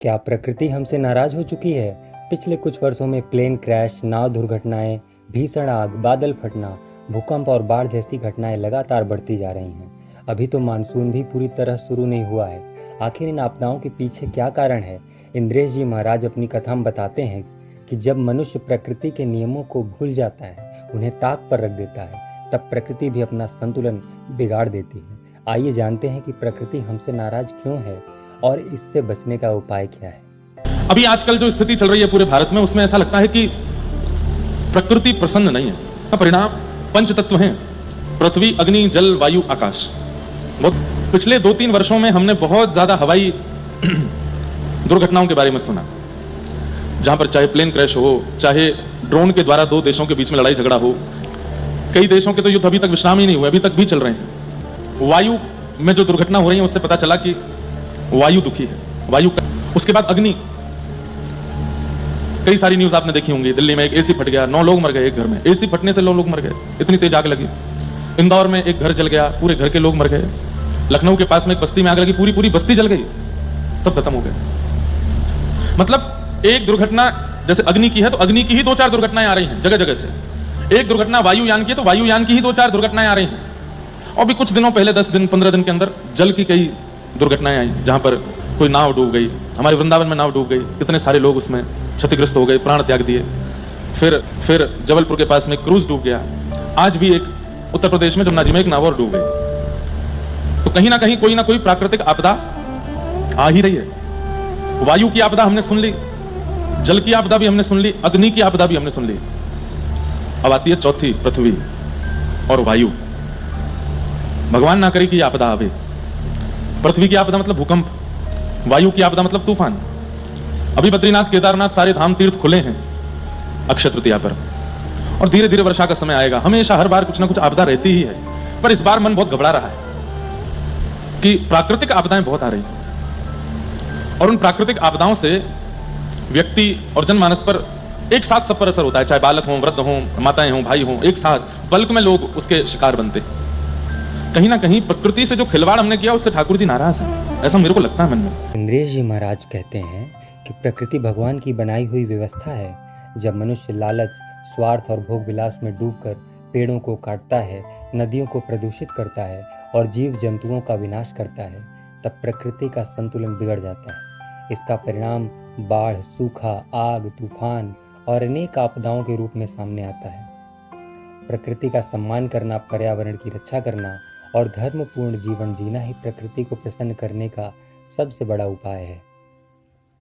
क्या प्रकृति हमसे नाराज हो चुकी है? पिछले कुछ वर्षों में प्लेन क्रैश, नाव दुर्घटनाएं, भीषण आग, बादल फटना, भूकंप और बाढ़ जैसी घटनाएं लगातार बढ़ती जा रही हैं। अभी तो मानसून भी पूरी तरह शुरू नहीं हुआ है। आखिर इन आपदाओं के पीछे क्या कारण है? इंद्रेश जी महाराज अपनी कथा में बताते हैं कि जब मनुष्य प्रकृति के नियमों को भूल जाता है, उन्हें ताक पर रख देता है, तब प्रकृति भी अपना संतुलन बिगाड़ देती है। आइए जानते हैं कि प्रकृति हमसे नाराज क्यों है और इससे बचने का उपाय क्या है। अभी आजकल जो स्थिति चल रही है पूरे भारत में, उसमें ऐसा लगता है कि प्रकृति प्रसन्न नहीं है। का परिणाम पंच तत्व हैं: पृथ्वी, अग्नि, जल, वायु, आकाश। पिछले 2-3 वर्षों में हमने बहुत ज्यादा हवाई दुर्घटनाओं के बारे में सुना, जहां पर चाहे प्लेन क्रैश हो, चाहे ड्रोन के द्वारा 2 देशों के बीच में लड़ाई झगड़ा हो। कई देशों के तो युद्ध अभी तक विश्राम ही नहीं हुए, अभी तक भी चल रहे हैं। वायु में जो दुर्घटना हो रही है, उससे पता चला कि वायु दुखी है। वायु उसके बाद अग्नि। कई सारी न्यूज आपने देखी होंगी। दिल्ली में एक एसी फट गया, 9 लोग मर गए एक घर में। एसी फटने से 9 लोग मर गए, इतनी तेज आग लगी। इंदौर में एक घर जल गया, पूरे घर के लोग मर गए। लखनऊ के पास में एक बस्ती में आग लगी, पूरी बस्ती जल गई, सब खत्म हो गए। मतलब एक दुर्घटना जैसे अग्नि की है, तो अग्नि की ही 2-4 दुर्घटनाएं आ रही हैं जगह जगह से। एक दुर्घटना वायुयान की है, तो वायुयान की ही 2-4 दुर्घटनाएं आ रही हैं। और भी कुछ दिनों पहले, 10 दिन 15 दिन के अंदर जल की कई दुर्घटनाएं आई, जहां पर कोई नाव डूब गई। हमारे वृंदावन में नाव डूब गई, कितने सारे लोग उसमें क्षतिग्रस्त हो गए, प्राण त्याग दिए। फिर जबलपुर के पास में क्रूज डूब गया। आज भी एक उत्तर प्रदेश में जमुना जी में एक नाव और डूब गई। तो कहीं ना कहीं कोई ना कोई प्राकृतिक आपदा आ ही रही है। वायु की आपदा हमने सुन ली, जल की आपदा भी हमने सुन ली, अग्नि की आपदा भी हमने सुन ली। अब आती है चौथी, पृथ्वी और वायु। भगवान ना करे कि आपदा आवे। पृथ्वी की आपदा मतलब भूकंप, वायु की आपदा मतलब तूफान। अभी बद्रीनाथ, केदारनाथ सारे धाम तीर्थ खुले हैं अक्षय तृतीया पर, और धीरे धीरे वर्षा का समय आएगा। हमेशा हर बार कुछ ना कुछ आपदा रहती ही है, पर इस बार मन बहुत घबरा रहा है कि प्राकृतिक आपदाएं बहुत आ रही हैं, और उन प्राकृतिक आपदाओं से व्यक्ति और जनमानस पर एक साथ सब पर असर होता है। चाहे बालक हों, वृद्ध हों, माताएं हों, भाई हों, एक साथ बल्क में लोग उसके शिकार बनते हैं। कहीं ना कहीं प्रकृति से जो खिलवाड़ हमने किया, उससे ठाकुर जी नाराज हैं, ऐसा मेरे को लगता है मन में। इंद्रेश जी महाराज कहते हैं कि प्रकृति भगवान की बनाई हुई व्यवस्था है। जब मनुष्य लालच, स्वार्थ और भोग विलास में डूबकर पेड़ों को काटता है, नदियों को प्रदूषित करता है और जीव जंतुओं का विनाश करता है, तब प्रकृति का संतुलन बिगड़ जाता है। इसका परिणाम बाढ़, सूखा, आग, तूफान और अनेक आपदाओं के रूप में सामने आता है। प्रकृति का सम्मान करना, पर्यावरण की रक्षा करना और धर्मपूर्ण जीवन जीना ही प्रकृति को प्रसन्न करने का सबसे बड़ा उपाय है।